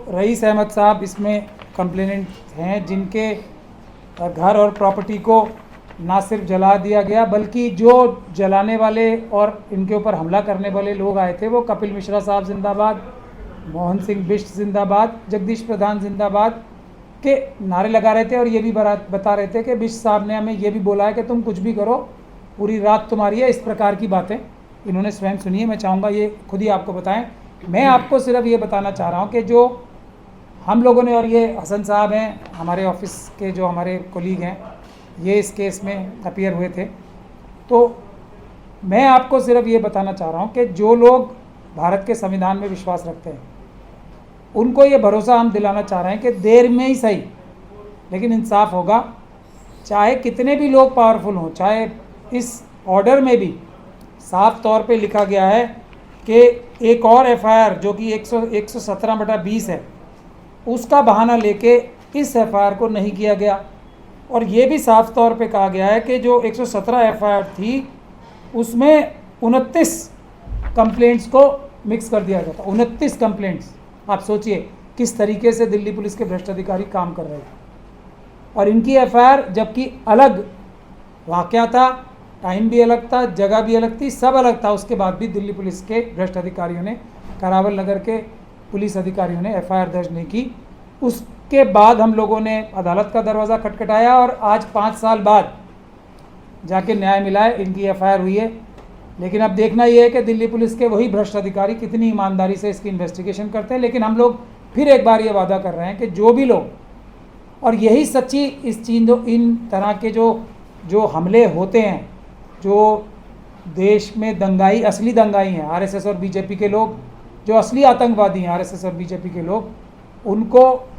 Rice Ahmad साहब इसमें complainant हैं, जिनके घर और प्रॉपर्टी को ना सिर्फ जला दिया गया बल्कि जो जलाने वाले और इनके ऊपर हमला करने वाले लोग आए थे वो कपिल मिश्रा साहब जिंदाबाद, मोहन सिंह बिष्ट जिंदाबाद, जगदीश प्रधान जिंदाबाद के नारे लगा रहे थे और ये भी बता रहे थे कि बिष्ट साहब ने हमें ये भी बोला है कि तुम कुछ भी करो, पूरी रात तुम्हारी है। इस प्रकार की बातें इन्होंने स्वयं सुनी है। मैं चाहूँगा ये खुद ही आपको बताएं। मैं आपको सिर्फ ये बताना चाह रहा हूँ कि जो हम लोगों ने, और ये हसन साहब हैं हमारे ऑफिस के जो हमारे कोलीग हैं, ये इस केस में अपीयर हुए थे, तो मैं आपको सिर्फ ये बताना चाह रहा हूँ कि जो लोग भारत के संविधान में विश्वास रखते हैं उनको ये भरोसा हम दिलाना चाह रहे हैं कि देर में ही सही लेकिन इंसाफ होगा। चाहे कितने भी लोग पावरफुल हों, चाहे इस ऑर्डर में भी साफ तौर पे लिखा गया है कि एक और एफआईआर जो कि 117/20 है उसका बहाना लेके इस एफआईआर को नहीं किया गया, और ये भी साफ तौर पे कहा गया है कि जो 117 एफआईआर थी उसमें 29 कंप्लेंट्स को मिक्स कर दिया गया था। 29 कंप्लेंट्स। आप सोचिए किस तरीके से दिल्ली पुलिस के भ्रष्ट अधिकारी काम कर रहे थे। और इनकी एफआईआर जबकि अलग वाकया था, टाइम भी अलग था, जगह भी अलग थी, सब अलग था, उसके बाद भी दिल्ली पुलिस के भ्रष्ट अधिकारियों ने, करावल नगर के पुलिस अधिकारियों ने एफआईआर दर्ज नहीं की। उसके बाद हम लोगों ने अदालत का दरवाज़ा खटखटाया और आज 5 साल बाद जाके न्याय मिला है, इनकी एफआईआर हुई है। लेकिन अब देखना यह है कि दिल्ली पुलिस के वही भ्रष्ट अधिकारी कितनी ईमानदारी से इसकी इन्वेस्टिगेशन करते हैं। लेकिन हम लोग फिर एक बार ये वादा कर रहे हैं कि जो भी लोग, और यही सच्ची इस इन तरह के जो हमले होते हैं, जो देश में दंगाई, असली दंगाई हैं, आरएसएस और बीजेपी के लोग, जो असली आतंकवादी हैं आरएसएस और बीजेपी के लोग, उनको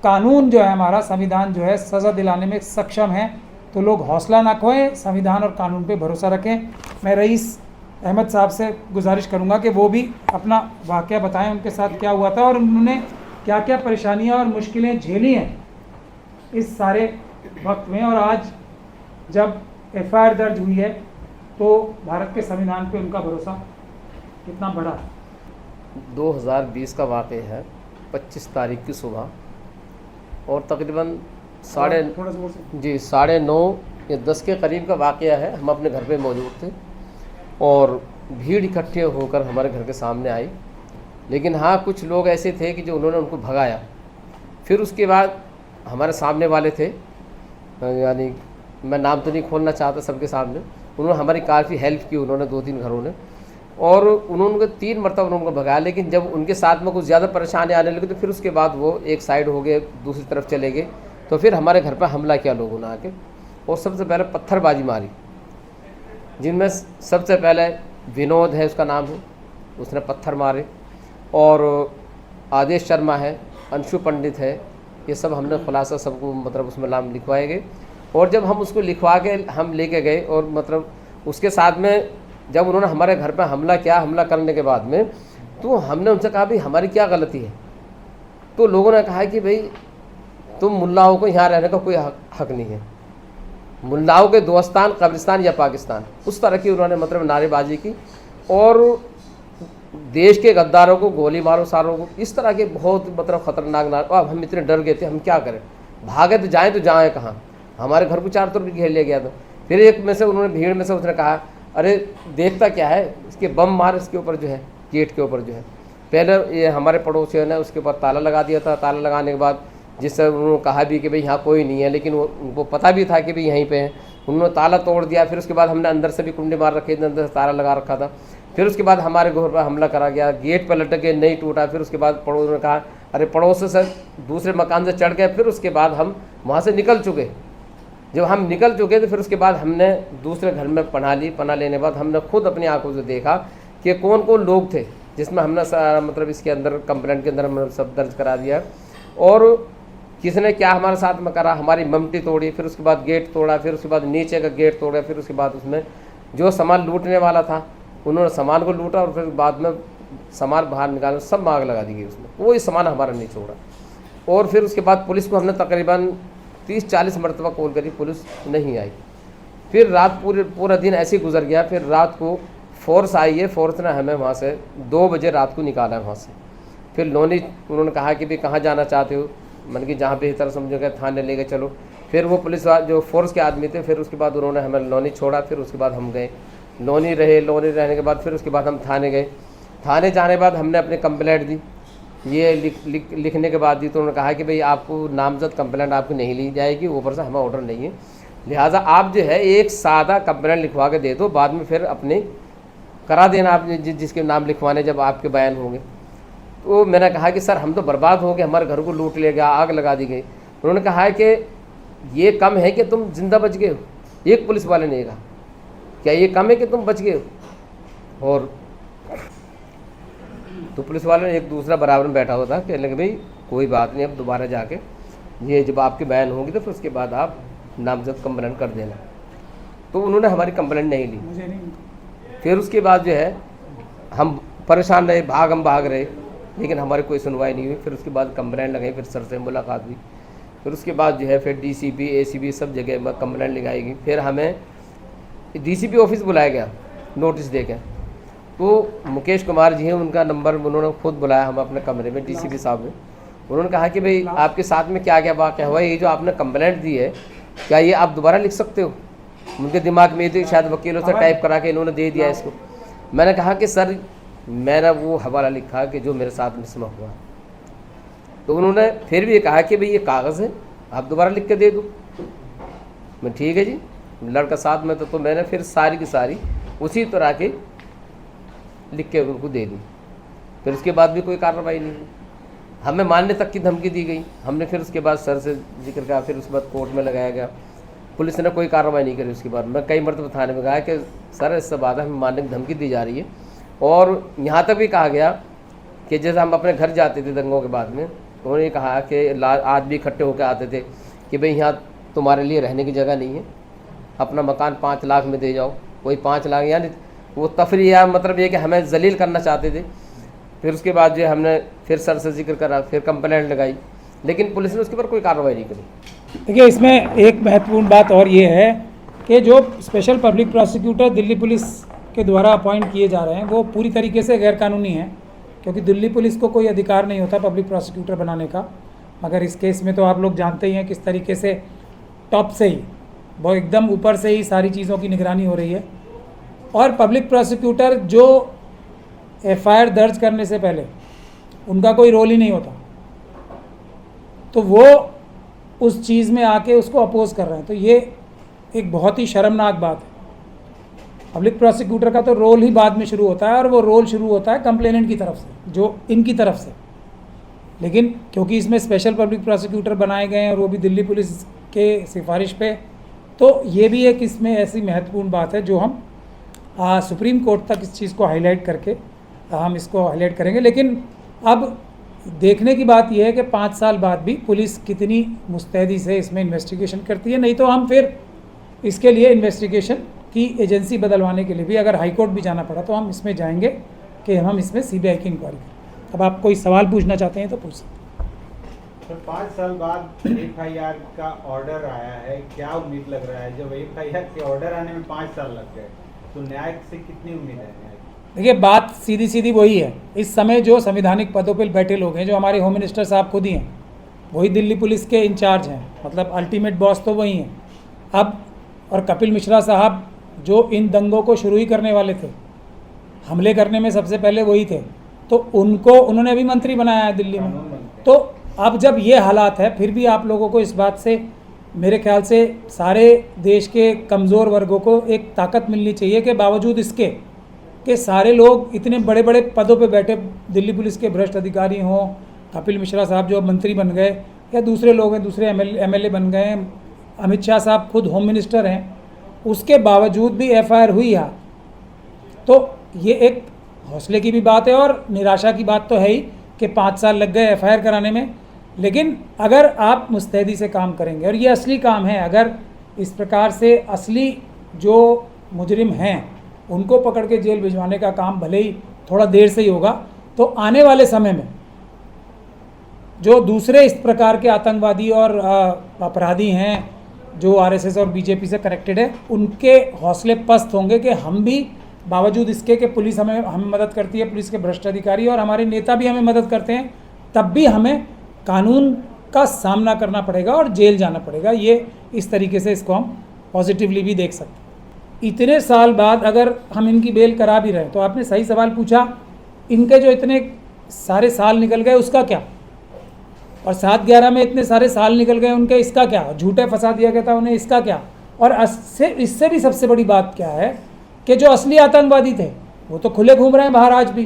कानून जो है, हमारा संविधान जो है, सज़ा दिलाने में सक्षम है। तो लोग हौसला ना खोएं, संविधान और कानून पे भरोसा रखें। मैं रईस अहमद साहब से गुजारिश करूंगा कि वो भी अपना वाकया बताएं, उनके साथ क्या हुआ था और उन्होंने क्या क्या परेशानियां और मुश्किलें झेली हैं इस सारे वक्त में। और आज जब एफआईआर दर्ज हुई है तो भारत के संविधान पे उनका भरोसा कितना बढ़ा है। 2020 का वाक़या है, 25 तारीख की सुबह, और तकरीबन 9:30 या 10 के करीब का वाक़या है। हम अपने घर पे मौजूद थे और भीड़ इकट्ठे होकर हमारे घर के सामने आई। लेकिन हाँ, कुछ लोग ऐसे थे कि जो उन्होंने उनको भगाया। फिर उसके बाद हमारे सामने वाले थे, यानी मैं नाम तो नहीं खोलना चाहता सबके सामने, उन्होंने हमारी काफ़ी हेल्प की, उन्होंने 2-3 घरों ने, और उन्होंने 3 मरतबा उनको भगाया। लेकिन जब उनके साथ में कुछ ज़्यादा परेशानी आने लगी तो फिर उसके बाद वो एक साइड हो गए, दूसरी तरफ चले गए। तो फिर हमारे घर पर हमला किया लोगों ने आके, और सबसे पहले पत्थरबाजी मारी, जिनमें सबसे पहले विनोद है, उसका नाम है, उसने पत्थर मारे, और आदेश शर्मा है, अंशु पंडित है, ये सब हमने खुलासा सबको मतलब उसमें नाम लिखवाए गए। और जब हम उसको लिखवा के हम लेके गए, और मतलब उसके साथ में जब उन्होंने हमारे घर पर हमला किया, हमला करने के बाद में तो हमने उनसे कहा भाई हमारी क्या गलती है। तो लोगों ने कहा कि भाई तुम मुल्लाओं को यहाँ रहने का कोई हक नहीं है, मुल्लाओं के दोस्तान कब्रिस्तान या पाकिस्तान, उस तरह की उन्होंने मतलब नारेबाजी की। और देश के गद्दारों को गोली मारो सारों को, इस तरह के बहुत मतलब ख़तरनाक अब हम इतने डर गए थे, हम क्या करें, भागे तो जाएँ कहाँ। हमारे घर को चारों तरफ घेर लिया गया था। फिर एक में से उन्होंने, भीड़ में से उसने कहा अरे देखता क्या है, इसके बम मार इसके ऊपर जो है, गेट के ऊपर जो है। पहले ये हमारे पड़ोसियों ने उसके ऊपर ताला लगा दिया था। ताला लगाने के बाद जिससे उन्होंने कहा भी कि भाई यहाँ कोई नहीं है, लेकिन उनको पता भी था कि भाई यहीं पे है, उन्होंने ताला तोड़ दिया। फिर उसके बाद हमने अंदर से भी कुंडी मार रखी थी, अंदर से ताला लगा रखा था। फिर उसके बाद हमारे घर पर हमला करा गया, गेट पर लटक के नहीं टूटा। फिर उसके बाद पड़ोस ने कहा अरे पड़ोस से दूसरे मकान से चढ़ गए। फिर उसके बाद हम वहाँ से निकल चुके। जब हम निकल चुके तो फिर उसके बाद हमने दूसरे घर में पनाह ली। पनाह लेने के बाद हमने खुद अपनी आंखों से देखा कि कौन कौन लोग थे, जिसमें हमने मतलब इसके अंदर कंप्लेंट के अंदर हमने सब दर्ज करा दिया, और किसने क्या हमारे साथ में करा। हमारी ममटी तोड़ी, फिर उसके बाद गेट तोड़ा, फिर उसके बाद नीचे का गेट तोड़ा, फिर उसके बाद उसमें जो सामान लूटने वाला था उन्होंने सामान को लूटा, और फिर बाद में सामान बाहर निकालने सब आग लगा दी गई उसमें, कोई सामान हमारा नहीं छोड़ा। और फिर उसके बाद पुलिस को हमने तकरीबन 30-40 मरतबा कॉल करी, पुलिस नहीं आई। फिर रात पूरा दिन ऐसे ही गुजर गया। फिर रात को फोर्स आई है, फोर्स ने हमें वहाँ से 2 बजे रात को निकाला है वहाँ से। फिर लोनी उन्होंने कहा कि भाई कहाँ जाना चाहते हो, मन कि जहाँ बेहतर समझोगे थाने ले गए चलो। फिर वो पुलिस जो फोर्स के आदमी थे, फिर उसके बाद उन्होंने हमें लोनी छोड़ा, फिर उसके बाद हम गए लोनी रहे। लोनी रहने के बाद फिर उसके बाद हम थाने गए। थाने जाने के बाद हमने अपनी कंप्लेंट दी। ये लिखने के बाद दी तो उन्होंने कहा कि भाई आपको नामजद कंप्लेंट आपकी नहीं ली जाएगी, ऊपर से हमें ऑर्डर नहीं है, लिहाजा आप जो है एक सादा कंप्लेंट लिखवा के दे दो, बाद में फिर अपने करा देना आप जिसके नाम लिखवाने जब आपके बयान होंगे। तो मैंने कहा कि सर हम तो बर्बाद हो गए, हमारे घर को लूट लिया गया, आग लगा दी गई। उन्होंने कहा है कि ये कम है कि तुम जिंदा बच गए हो। एक पुलिस वाले ने कहा क्या ये कम है कि तुम बच गए हो। और तो पुलिस वाले ने एक दूसरा बराबर में बैठा हुआ था, कहने लगे भाई कोई बात नहीं, अब दोबारा जाके ये जब आपके बयान होंगे तो फिर उसके बाद आप नामजद कंप्लेंट कर देना। तो उन्होंने हमारी कंप्लेंट नहीं ली। मुझे नहीं। फिर उसके बाद जो है हम परेशान रहे, हम भाग रहे, लेकिन हमारी कोई सुनवाई नहीं हुई। फिर उसके बाद कंप्लेंट लगाई, फिर सर से मुलाकात हुई। फिर उसके बाद जो है फिर डीसीपी एसीपी सब जगह कंप्लेंट लगाई गई। फिर हमें डीसीपी ऑफिस बुलाया गया नोटिस दे के। तो मुकेश कुमार जी हैं, उनका नंबर उन्होंने खुद बुलाया हम अपने कमरे में, डीसीपी साहब ने। उन्होंने कहा कि भाई आपके साथ में क्या क्या वाक़या हुआ, ये जो आपने कंप्लेंट दी है क्या ये आप दोबारा लिख सकते हो। उनके दिमाग में ये थी शायद वकीलों से टाइप करा के इन्होंने दे दिया इसको। मैंने कहा कि सर मैंने वो हवाला लिखा कि जो मेरे साथ में हुआ। तो उन्होंने फिर भी ये कहा कि भाई ये कागज़ है, आप दोबारा लिख के दे दो। मैं ठीक है जी, लड़का साथ में तो मैंने फिर सारी की सारी उसी तरह के लिख के उनको दे दी। फिर उसके बाद भी कोई कार्रवाई नहीं हुई, हमें मारने तक की धमकी दी गई। हमने फिर उसके बाद सर से जिक्र किया, फिर उसके बाद कोर्ट में लगाया गया, पुलिस ने कोई कार्रवाई नहीं करी। उसके बाद मैं कई मरतबा थाने में कहा कि सर इससे बाद हमें मारने की धमकी दी जा रही है। और यहाँ तक भी कहा गया कि जैसे हम अपने घर जाते थे दंगों के बाद में, उन्होंने कहा कि आदमी इकट्ठे होकर आते थे कि भाई यहाँ तुम्हारे लिए रहने की जगह नहीं है, अपना मकान 5 लाख में दे जाओ। कोई 5 लाख, यानी वो तफरी या मतलब ये कि हमें जलील करना चाहते थे। फिर उसके बाद जो हमने फिर सर से जिक्र करा, फिर कंप्लेंट लगाई, लेकिन पुलिस ने उसके ऊपर कोई कार्रवाई नहीं करी। देखिए इसमें एक महत्वपूर्ण बात और ये है कि जो special public prosecutor Delhi police के द्वारा अपॉइंट किए जा रहे हैं वो पूरी तरीके से गैरकानूनी हैं, क्योंकि दिल्ली पुलिस को कोई अधिकार नहीं होता पब्लिक प्रोसिक्यूटर बनाने का। मगर इस केस में तो आप लोग जानते ही हैं किस तरीके से टॉप से ही, वो एकदम ऊपर से ही सारी चीज़ों की निगरानी हो रही है। और पब्लिक प्रोसिक्यूटर जो एफआईआर दर्ज करने से पहले उनका कोई रोल ही नहीं होता, तो वो उस चीज़ में आके उसको अपोज कर रहे हैं, तो ये एक बहुत ही शर्मनाक बात है। पब्लिक प्रोसिक्यूटर का तो रोल ही बाद में शुरू होता है, और वो रोल शुरू होता है कंप्लेनेंट की तरफ से, जो इनकी तरफ से। लेकिन क्योंकि इसमें स्पेशल पब्लिक प्रोसिक्यूटर बनाए गए हैं और वो भी दिल्ली पुलिस के सिफारिश पे, तो ये भी एक इसमें ऐसी महत्वपूर्ण बात है जो हम सुप्रीम कोर्ट तक इस चीज़ को हाईलाइट करके हम इसको हाईलाइट करेंगे। लेकिन अब देखने की बात यह है कि 5 साल बाद भी पुलिस कितनी मुस्तैदी से इसमें इन्वेस्टिगेशन करती है। नहीं तो हम फिर इसके लिए इन्वेस्टिगेशन की एजेंसी बदलवाने के लिए भी अगर हाई कोर्ट भी जाना पड़ा तो हम इसमें जाएंगे कि हम इसमें सीबीआई की इंक्वायरी करें। अब आप कोई सवाल पूछना चाहते हैं तो पूछ सकते हैं। तो 5 साल बाद एफआईआर का ऑर्डर आया है, क्या उम्मीद लग रहा है? जब एफआईआर के ऑर्डर आने में 5 साल लग गए तो न्याय से कितनी उम्मीद है? देखिए बात सीधी सीधी वही है, इस समय जो संवैधानिक पदों पर बैठे लोग हैं, जो हमारे होम मिनिस्टर साहब खुद ही हैं, वही दिल्ली पुलिस के इंचार्ज हैं, मतलब अल्टीमेट बॉस तो वही हैं। अब और कपिल मिश्रा साहब जो इन दंगों को शुरू ही करने वाले थे, हमले करने में सबसे पहले वही थे, तो उन्होंने अभी मंत्री बनाया है दिल्ली में। तो अब जब ये हालात है, फिर भी आप लोगों को इस बात से मेरे ख्याल से सारे देश के कमज़ोर वर्गों को एक ताकत मिलनी चाहिए कि बावजूद इसके कि सारे लोग इतने बड़े बड़े पदों पे बैठे, दिल्ली पुलिस के भ्रष्ट अधिकारी हों, कपिल मिश्रा साहब जो मंत्री बन गए, या दूसरे लोग हैं, दूसरे एमएलए बन गए, अमित शाह साहब खुद होम मिनिस्टर हैं, उसके बावजूद भी एफआईआर हुई है। तो ये एक हौसले की भी बात है और निराशा की बात तो है ही कि 5 साल लग गए एफआईआर कराने में। लेकिन अगर आप मुस्तैदी से काम करेंगे, और ये असली काम है, अगर इस प्रकार से असली जो मुजरिम हैं उनको पकड़ के जेल भिजवाने का काम भले ही थोड़ा देर से ही होगा, तो आने वाले समय में जो दूसरे इस प्रकार के आतंकवादी और अपराधी हैं जो आरएसएस और बीजेपी से कनेक्टेड है, उनके हौसले पस्त होंगे कि हम भी बावजूद इसके कि पुलिस हमें मदद करती है, पुलिस के भ्रष्ट अधिकारी और हमारे नेता भी हमें मदद करते हैं, तब भी हमें कानून का सामना करना पड़ेगा और जेल जाना पड़ेगा। ये इस तरीके से इसको हम पॉजिटिवली भी देख सकते हैं। इतने साल बाद अगर हम इनकी बेल करा भी रहे हैं, तो आपने सही सवाल पूछा, इनके जो इतने सारे साल निकल गए उसका क्या, और 7/11 में इतने सारे साल निकल गए उनके, इसका क्या, झूठे फंसा दिया गया था उन्हें, इसका क्या। और इससे भी सबसे बड़ी बात क्या है कि जो असली आतंकवादी थे वो तो खुले घूम रहे हैं बाहर आज भी।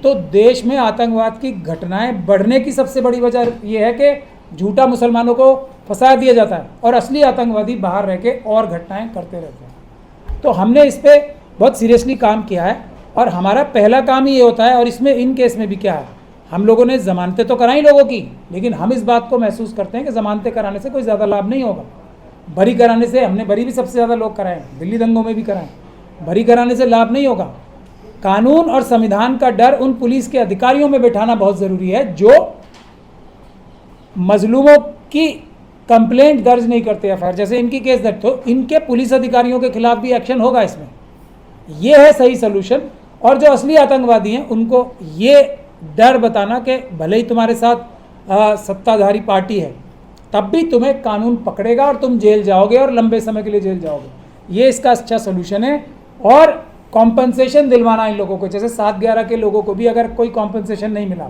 तो देश में आतंकवाद की घटनाएं बढ़ने की सबसे बड़ी वजह यह है कि झूठा मुसलमानों को फंसा दिया जाता है और असली आतंकवादी बाहर रह के और घटनाएं करते रहते हैं। तो हमने इस पर बहुत सीरियसली काम किया है और हमारा पहला काम ही ये होता है। और इसमें इन केस में भी क्या है, हम लोगों ने ज़मानतें तो कराई लोगों की, लेकिन हम इस बात को महसूस करते हैं कि ज़मानतें कराने से कोई ज़्यादा लाभ नहीं होगा। बरी कराने से, हमने बरी भी सबसे ज़्यादा लोग कराए, दिल्ली दंगों में भी कराए, बरी कराने से लाभ नहीं होगा। कानून और संविधान का डर उन पुलिस के अधिकारियों में बैठाना बहुत ज़रूरी है जो मजलूमों की कंप्लेंट दर्ज नहीं करते एफआईआर, जैसे इनकी केस दर्ज, तो इनके पुलिस अधिकारियों के खिलाफ भी एक्शन होगा इसमें। ये है सही सोल्यूशन। और जो असली आतंकवादी हैं उनको ये डर बताना कि भले ही तुम्हारे साथ सत्ताधारी पार्टी है, तब भी तुम्हें कानून पकड़ेगा और तुम जेल जाओगे और लंबे समय के लिए जेल जाओगे, ये इसका अच्छा सोल्यूशन है। और कॉम्पनसेशन दिलवाना इन लोगों को, जैसे 7/11 के लोगों को भी अगर कोई कॉम्पनसेशन नहीं मिला,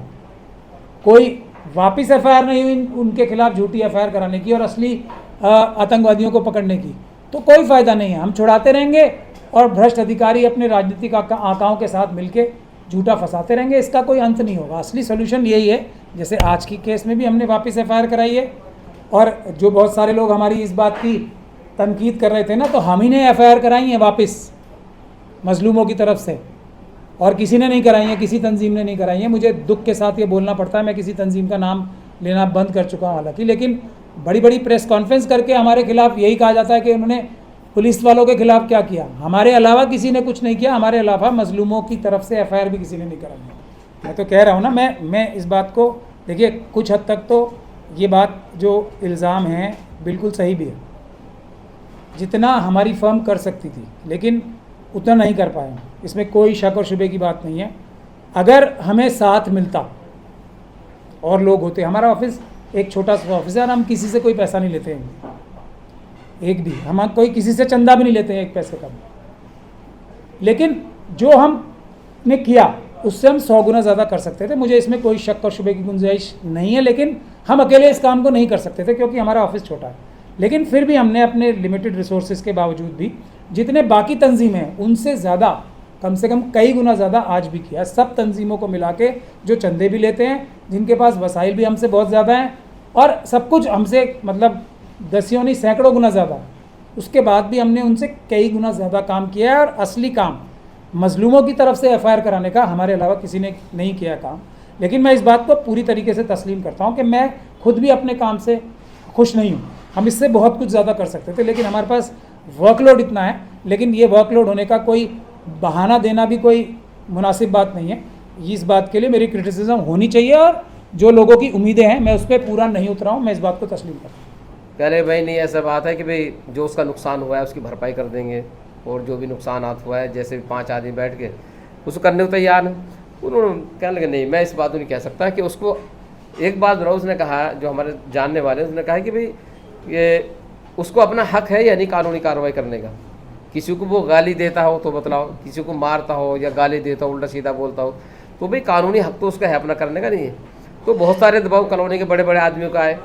कोई वापस एफआईआर नहीं हुई उनके खिलाफ झूठी एफआईआर कराने की और असली आतंकवादियों को पकड़ने की, तो कोई फ़ायदा नहीं है। हम छुड़ाते रहेंगे और भ्रष्ट अधिकारी अपने राजनीतिक आकाओं के साथ मिलके झूठा फंसाते रहेंगे, इसका कोई अंत नहीं होगा। असली सोल्यूशन यही है। जैसे आज की केस में भी हमने वापस एफआईआर कराई है, और जो बहुत सारे लोग हमारी इस बात की तनकीद कर रहे थे ना, तो हम ही ने एफआईआर कराई है वापस मजलूमों की तरफ से, और किसी ने नहीं कराई है, किसी तंजीम ने नहीं कराई है। मुझे दुख के साथ ये बोलना पड़ता है, मैं किसी तंजीम का नाम लेना बंद कर चुका हूँ हालांकि, लेकिन बड़ी बड़ी प्रेस कॉन्फ्रेंस करके हमारे खिलाफ यही कहा जाता है कि उन्होंने पुलिस वालों के खिलाफ क्या किया। हमारे अलावा किसी ने कुछ नहीं किया, हमारे अलावा मजलूमों की तरफ से एफआईआर भी किसी ने नहीं कराई। मैं तो कह रहा हूँ ना, मैं इस बात को, देखिए कुछ हद तक तो ये बात जो इल्ज़ाम है बिल्कुल सही भी है, जितना हमारी फर्म कर सकती थी लेकिन उतना नहीं कर पाए, इसमें कोई शक और शुबे की बात नहीं है। अगर हमें साथ मिलता और लोग होते, हमारा ऑफिस एक छोटा सा ऑफिस है और हम किसी से कोई पैसा नहीं लेते हैं, एक भी, हम कोई किसी से चंदा भी नहीं लेते हैं एक पैसे का भी, लेकिन जो हमने किया उससे हम 100 गुना ज़्यादा कर सकते थे। मुझे इसमें कोई शक और शुबे की गुंजाइश नहीं है, लेकिन हम अकेले इस काम को नहीं कर सकते थे क्योंकि हमारा ऑफिस छोटा है। लेकिन फिर भी हमने अपने लिमिटेड रिसोर्सेज के बावजूद भी जितने बाकी तंजीमें हैं उनसे ज़्यादा, कम से कम कई गुना ज़्यादा आज भी किया। सब तंजीमों को मिला के जो चंदे भी लेते हैं, जिनके पास वसाइल भी हमसे बहुत ज़्यादा हैं और सब कुछ हमसे मतलब दसियों नहीं सैकड़ों गुना ज़्यादा, उसके बाद भी हमने उनसे कई गुना ज़्यादा काम किया है। और असली काम मजलूमों की तरफ से एफआईआर कराने का हमारे अलावा किसी ने नहीं किया काम। लेकिन मैं इस बात को पूरी तरीके से तस्लीम करता हूँ कि मैं खुद भी अपने काम से खुश नहीं हूँ। हम इससे बहुत कुछ ज़्यादा कर सकते थे, लेकिन हमारे पास वर्कलोड इतना है। लेकिन ये वर्कलोड होने का कोई बहाना देना भी कोई मुनासिब बात नहीं है। इस बात के लिए मेरी क्रिटिसिज्म होनी चाहिए और जो लोगों की उम्मीदें हैं मैं उस पर पूरा नहीं उतरा हूँ, मैं इस बात को तस्लीम करता हूँ। कह रहे भाई नहीं, ऐसा बात है कि भाई जो उसका नुकसान हुआ है उसकी भरपाई कर देंगे, और जो भी नुकसान हुआ है जैसे 5 आदमी बैठ के उसको करने को तैयार हैं। उन्होंने कहने लगे नहीं, मैं इस बात को नहीं कह सकता कि उसको। एक बात जरूर उसने कहा, जो हमारे जानने वाले हैं, उसने कहा कि भाई ये उसको अपना हक है या नहीं कानूनी कार्रवाई करने का। किसी को वो गाली देता हो तो बतलाओ, किसी को मारता हो या गाली देता हो, उल्टा सीधा बोलता हो, तो भाई कानूनी हक तो उसका है अपना करने का, नहीं है। तो बहुत सारे दबाव कॉलोनी के बड़े बड़े आदमियों का है,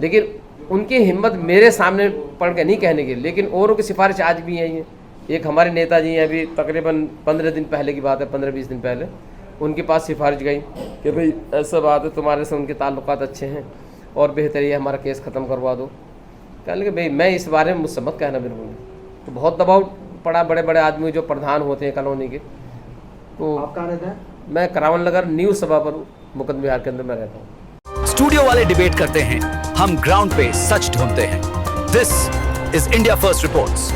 लेकिन उनकी हिम्मत मेरे सामने पड़ के नहीं कहने की, लेकिन औरों की सिफारिश आज भी है। एक हमारे नेताजी हैं, अभी तकरीबन 15 दिन पहले की बात है, 15-20 दिन पहले उनके पास सिफारिश गई कि भाई ऐसा बात है, तुम्हारे से उनके ताल्लुकात अच्छे हैं और बेहतर ये हमारा केस ख़त्म करवा दो। कहने लगे भाई मैं इस बारे में मुझसे मत कहना बिल्कुल। तो बहुत दबाव पड़ा, बड़े बड़े आदमी जो प्रधान होते हैं कॉलोनी के। तो आप कहाँ रहते हैं? मैं करावन नगर न्यू सभा पर मुकदम विहार के अंदर मैं रहता हूँ। स्टूडियो वाले डिबेट करते हैं, हम ग्राउंड पे सच ढूंढते हैं। This is India first reports.